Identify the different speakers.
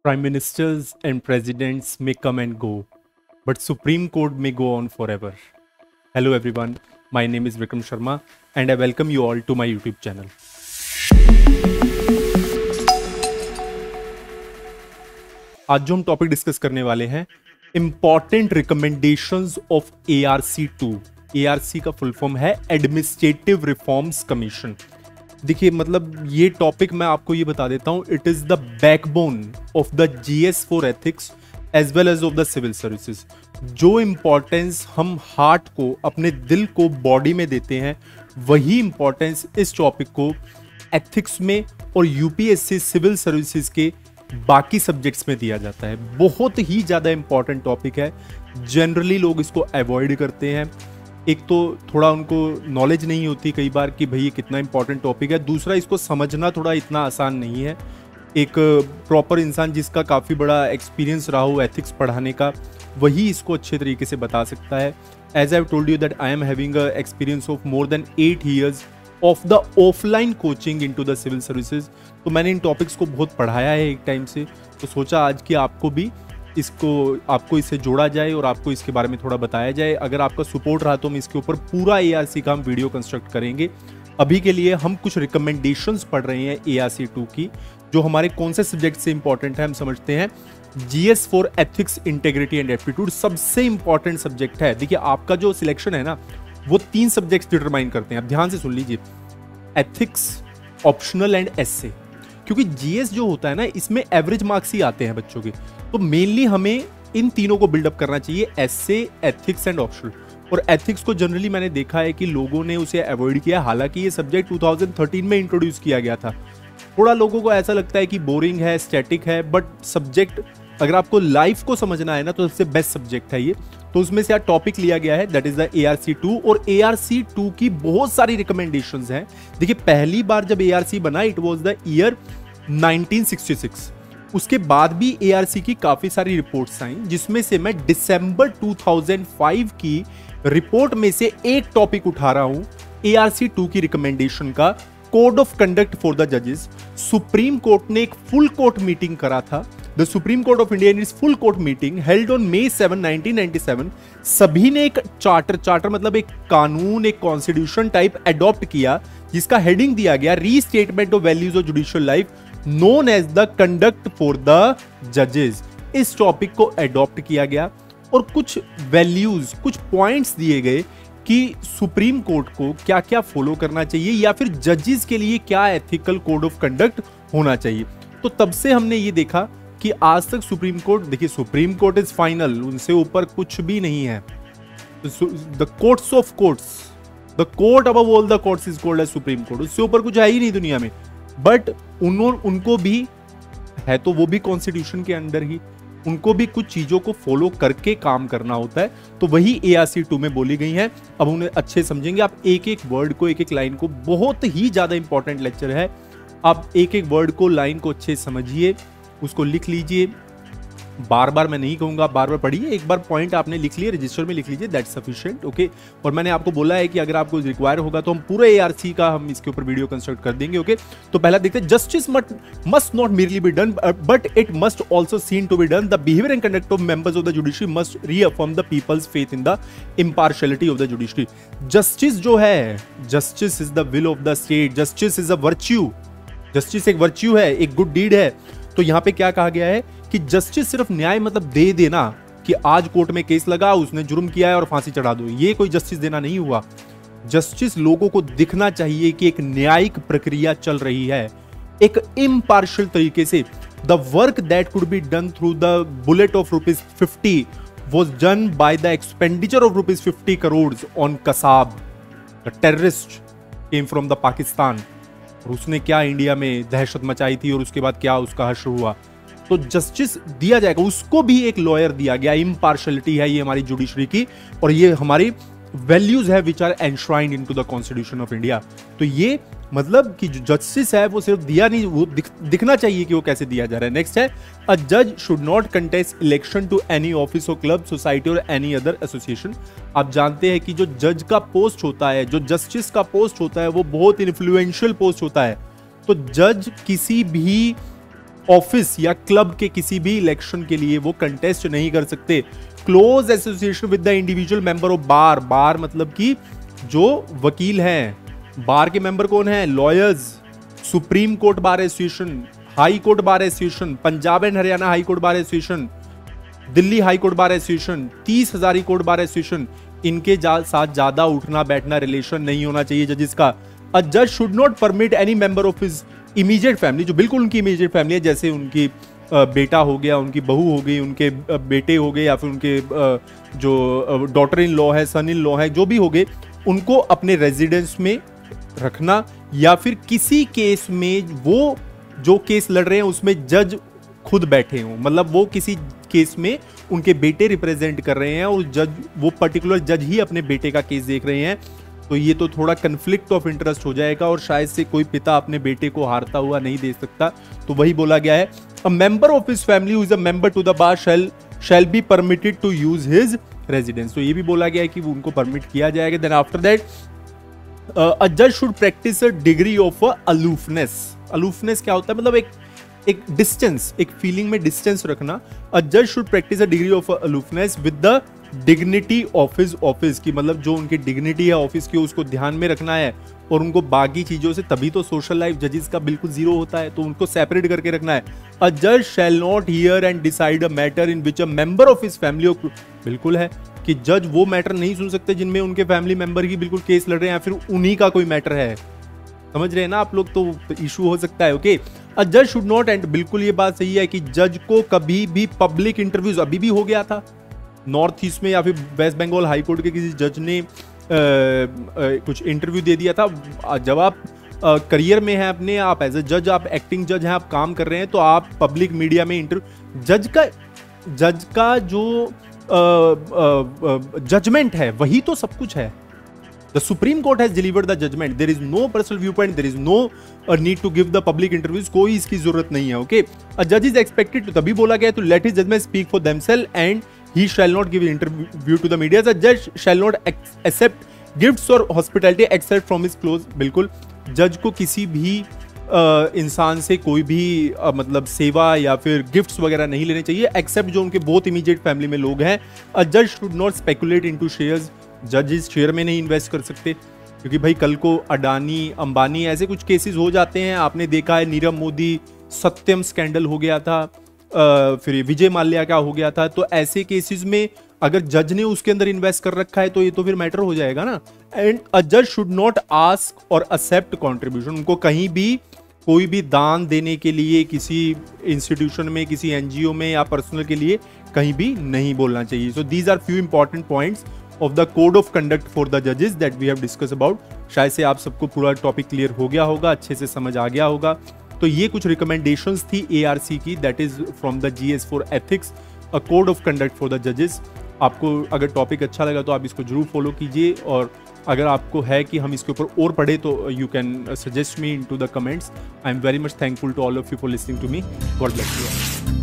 Speaker 1: Prime ministers and presidents may come and go, but Supreme Court may go on forever. Hello everyone, my name is Vikram Sharma and I welcome you all to my YouTube channel. आज जो हम topic discuss करने वाले हैं important recommendations of ARC2। ARC का full form है administrative reforms commission. देखिए मतलब ये टॉपिक मैं आपको ये बता देता हूं, it is the backbone of the GS for ethics as well as of the civil services. जो इंपॉर्टेंस हम हार्ट को, अपने दिल को बॉडी में देते हैं, वही इंपॉर्टेंस इस टॉपिक को एथिक्स में और UPSC सिविल सर्विसेज के बाकी सब्जेक्ट्स में दिया जाता है। बहुत ही ज़्यादा इंपॉर्टेंट टॉपिक है। जनरली लोग इसको अवॉइड करते हैं। एक तो थोड़ा उनको नॉलेज नहीं होती कई बार कि भाई ये कितना इंपॉर्टेंट टॉपिक है, दूसरा इसको समझना थोड़ा इतना आसान नहीं है। एक प्रॉपर इंसान जिसका काफ़ी बड़ा एक्सपीरियंस रहा हो एथिक्स पढ़ाने का, वही इसको अच्छे तरीके से बता सकता है। As I have told you that I am having a experience of more than 8 years of the offline coaching into the civil services. तो मैंने इन टॉपिक्स को बहुत पढ़ाया है एक टाइम से, तो सोचा आज कि आपको इससे जोड़ा जाए और आपको इसके बारे में थोड़ा बताया जाए। अगर आपका सपोर्ट रहा तो हम इसके ऊपर पूरा ARC का हम वीडियो कंस्ट्रक्ट करेंगे। अभी के लिए हम कुछ रिकमेंडेशंस पढ़ रहे हैं ARC2 की, जो हमारे कौन से सब्जेक्ट से इंपॉर्टेंट है हम समझते हैं। GS for ethics, integrity and aptitude सबसे इंपॉर्टेंट सब्जेक्ट है। देखिए आपका जो सिलेक्शन है ना, वो 3 सब्जेक्ट्स डिटरमाइन करते हैं। आप ध्यान से सुन लीजिए, एथिक्स, ऑप्शनल एंड एसे। क्योंकि GS जो होता है ना, इसमें एवरेज मार्क्स ही आते हैं बच्चों के, तो मेनली हमें इन तीनों को बिल्डअप करना चाहिए, एसे, एथिक्स एंड ऑप्शनल। और एथिक्स को जनरली मैंने देखा है कि लोगों ने उसे अवॉइड किया, हालांकि ये सब्जेक्ट 2013 में इंट्रोड्यूस किया गया था। थोड़ा लोगों को ऐसा लगता है कि बोरिंग है, स्टैटिक है, बट सब्जेक्ट अगर आपको लाइफ को समझना है ना, तो सबसे बेस्ट सब्जेक्ट है ये। तो उसमें से टॉपिक लिया गया है, दैट इज द ARC2। और ARC2 की बहुत सारी रिकमेंडेशंस हैं। देखिए पहली बार जब ARC बना, इट वाज द ईयर 1966। उसके बाद भी ARC की काफी सारी रिपोर्ट्स आई, जिसमें से मैं दिसंबर 2005 की रिपोर्ट में से एक टॉपिक उठा रहा हूं, ARC2 की रिकमेंडेशन का, code of conduct for the जजेस। सुप्रीम कोर्ट ने एक फुल कोर्ट मीटिंग करा था। The supreme court of India in इस full court meeting held on May 7, 1997। सभी ने एक चार्टर मतलब एक कानून, एक कॉन्स्टिट्यूशन टाइप अडॉप्ट किया, जिसका हेडिंग दिया गया restatement of values of judicial life known as the conduct for the जजेस। इस टॉपिक को अडॉप्ट किया गया और कुछ वैल्यूज, कुछ पॉइंट्स दिए गए कि सुप्रीम कोर्ट को क्या क्या फॉलो करना चाहिए, या फिर जजेस के लिए क्या एथिकल कोड ऑफ कंडक्ट होना चाहिए। तो तब से हमने ये देखा कि आज तक सुप्रीम कोर्ट, देखिए सुप्रीम कोर्ट इज फाइनल, उनसे ऊपर कुछ भी नहीं है। The courts of courts, the court above all the courts is called as supreme court. उससे ऊपर कुछ है ही नहीं दुनिया में। बट उनको भी है, तो वो भी कॉन्स्टिट्यूशन के अंडर ही, उनको भी कुछ चीजों को फॉलो करके काम करना होता है। तो वही ARC2 में बोली गई है। अब उन्हें अच्छे समझेंगे आप, एक एक वर्ड को, एक एक लाइन को। बहुत ही ज्यादा इंपॉर्टेंट लेक्चर है। आप एक एक वर्ड को, लाइन को अच्छे समझिए, उसको लिख लीजिए। बार बार मैं नहीं कहूंगा बार बार पढ़िए, एक बार पॉइंट आपने लिख लिए, रजिस्टर में लिख लीजिए, दैट्स सफिशिएंट, ओके। और मैंने आपको बोला है कि अगर आपको रिक्वायर होगा तो हम पूरे ARC का हम इसके ऊपर वीडियो कंस्ट्रक्ट कर देंगे, ओके। तो पहला देखते हैं, justice must not merely be done but it must also seen to be done. The behaviour and conduct of members of the judiciary must reaffirm the people's faith in the impartiality of the judiciary. Justice जो है, justice is the will of the state, justice is a virtue. Justice एक virtue है, एक good deed है। तो यहां पे क्या कहा गया है कि जस्टिस सिर्फ न्याय मतलब दे देना कि आज कोर्ट में केस लगा, उसने जुर्म किया है और फांसी चढ़ा दो, ये कोई जस्टिस देना नहीं हुआ। जस्टिस लोगों को दिखना चाहिए कि एक न्यायिक प्रक्रिया चल रही है, एक इम्पार्शियल तरीके से। The work that could be done through the bullet of ₹50 was done by the expenditure of ₹50 crores on Kasab, the terrorist came from the Pakistan। और उसने क्या इंडिया में दहशत मचाई थी और उसके बाद क्या उसका हश्र हुआ। तो जस्टिस दिया जाएगा, उसको भी एक लॉयर दिया गया। इम्पार्शियलिटी है ये हमारी जुडिशरी की, और ये हमारी वैल्यूज है which are enshrined into the constitution of India. तो ये मतलब कि जो जस्टिस है वो सिर्फ दिया नहीं, वो दिखना चाहिए कि वो कैसे दिया जा रहा है। नेक्स्ट है, अ जज should not contest election to any office और क्लब, सोसाइटी और एनी अदर एसोसिएशन। आप जानते हैं कि जो जज का पोस्ट होता है, जो जस्टिस का पोस्ट होता है, वो बहुत इन्फ्लुएंशियल पोस्ट होता है। तो जज किसी भी ऑफिस या क्लब के किसी भी इलेक्शन के लिए वो कंटेस्ट नहीं कर सकते। Close association with the individual member of bar, bar मतलब कि जो वकील हैं, बार के मेंबर कौन है? Lawyers, supreme court bar association, high court bar association, Punjab and Haryana high court bar association, Delhi high court bar association, 30 Hazari court bar association, इनके साथ ज्यादा उठना बैठना रिलेशन नहीं होना चाहिए जजेस का। अ जज should not permit any member of his immediate family, जो बिल्कुल उनकी इमीडिएट फैमिली है, जैसे उनकी बेटा हो गया, उनकी बहू हो गई, उनके बेटे हो गए, या फिर उनके जो डॉटर इन लॉ है, सन इन लॉ है, जो भी हो गए, उनको अपने रेजिडेंस में रखना, या फिर किसी केस में वो जो केस लड़ रहे हैं उसमें जज खुद बैठे हों, मतलब वो किसी केस में उनके बेटे रिप्रेजेंट कर रहे हैं और जज, वो पर्टिकुलर जज ही अपने बेटे का केस देख रहे हैं, तो ये तो थोड़ा कन्फ्लिक्ट ऑफ इंटरेस्ट हो जाएगा और शायद से कोई पिता अपने बेटे को हारता हुआ नहीं देख सकता। तो वही बोला गया है, a member of his family who is a member to the bar shall be permitted to use his residence. तो ये भी बोला गया है कि उनको परमिट किया जाएगा। देन आफ्टर दैट अ जज should practice a degree of aloofness. Aloofness क्या होता है? मतलब एक डिस्टेंस, एक फीलिंग में डिस्टेंस रखना। अ जज should practice a degree of aloofness with the dignity of his office की, मतलब जो उनकी डिग्निटी है ऑफिस की उसको ध्यान में रखना है, और उनको बाकी चीजों से, तभी तो सोशल लाइफ जजेस का बिल्कुल जीरो होता है, तो उनको सेपरेट करके रखना है। अ जज shall not here and decide a matter in which a member of his family, बिल्कुल है कि जज वो मैटर नहीं सुन सकते जिनमें उनके फैमिली मेंबर ही बिल्कुल केस लड़ रहे हैं या फिर उन्हीं का कोई मैटर है। समझ रहे हैं ना आप लोग? तो इशू हो सकता है। ओके, अ जज शुड नॉट, एंड बिल्कुल ये बात सही है कि जज को कभी भी पब्लिक इंटरव्यूज, अभी भी हो गया था नॉर्थ ईस्ट में या फिर वेस्ट बंगाल हाई कोर्ट के किसी जज ने कुछ इंटरव्यू दे दिया था। जब आप करियर में हैं अपने, आप एज ए जज, आप एक्टिंग जज हैं, आप काम कर रहे हैं, तो आप पब्लिक मीडिया में इंटरव्यू, जज का जो जजमेंट है वही तो सब कुछ है। The Supreme Court has delivered the judgment. There is no personal viewpoint. There is no need to give the public interviews. कोई इसकी जरूरत नहीं है. Okay. A judge is expected to, तभी बोला गया है, to let his judgment speak for themselves and he shall not give interview to the media. The judge shall not accept gifts or hospitality except from his close. बिल्कुल जज को किसी भी इंसान से कोई भी मतलब सेवा या फिर गिफ्ट्स वगैरह नहीं लेने चाहिए, एक्सेप्ट जो उनके बहुत इमीडिएट फैमिली में लोग हैं। अ जज should not speculate into shares, जजेस शेयर में नहीं इन्वेस्ट कर सकते, क्योंकि भाई कल को अडानी, अंबानी, ऐसे कुछ केसेस हो जाते हैं। आपने देखा है नीरव मोदी, सत्यम स्कैंडल हो गया था, फिर विजय माल्या का हो गया था। तो ऐसे केसेस में अगर जज ने उसके अंदर इन्वेस्ट कर रखा है तो ये तो फिर मैटर हो जाएगा ना। एंड अ जज शुड नॉट आस्क और एक्सेप्ट कॉन्ट्रीब्यूशन, उनको कहीं भी कोई भी दान देने के लिए किसी इंस्टीट्यूशन में, किसी एनजीओ में या पर्सनल के लिए कहीं भी नहीं बोलना चाहिए। So these are few important points of the code of conduct for the जजेस that we have discuss about. शायद से आप सबको पूरा टॉपिक क्लियर हो गया होगा, अच्छे से समझ आ गया होगा। तो ये कुछ रिकमेंडेशंस थी ARC की, that is from the GS for ethics, a code of conduct for the जजेस। आपको अगर टॉपिक अच्छा लगा तो आप इसको जरूर फॉलो कीजिए, और अगर आपको है कि हम इसके ऊपर और पढ़े तो you can suggest me into the comments. I am very much thankful to all of you for listening to me. God bless you.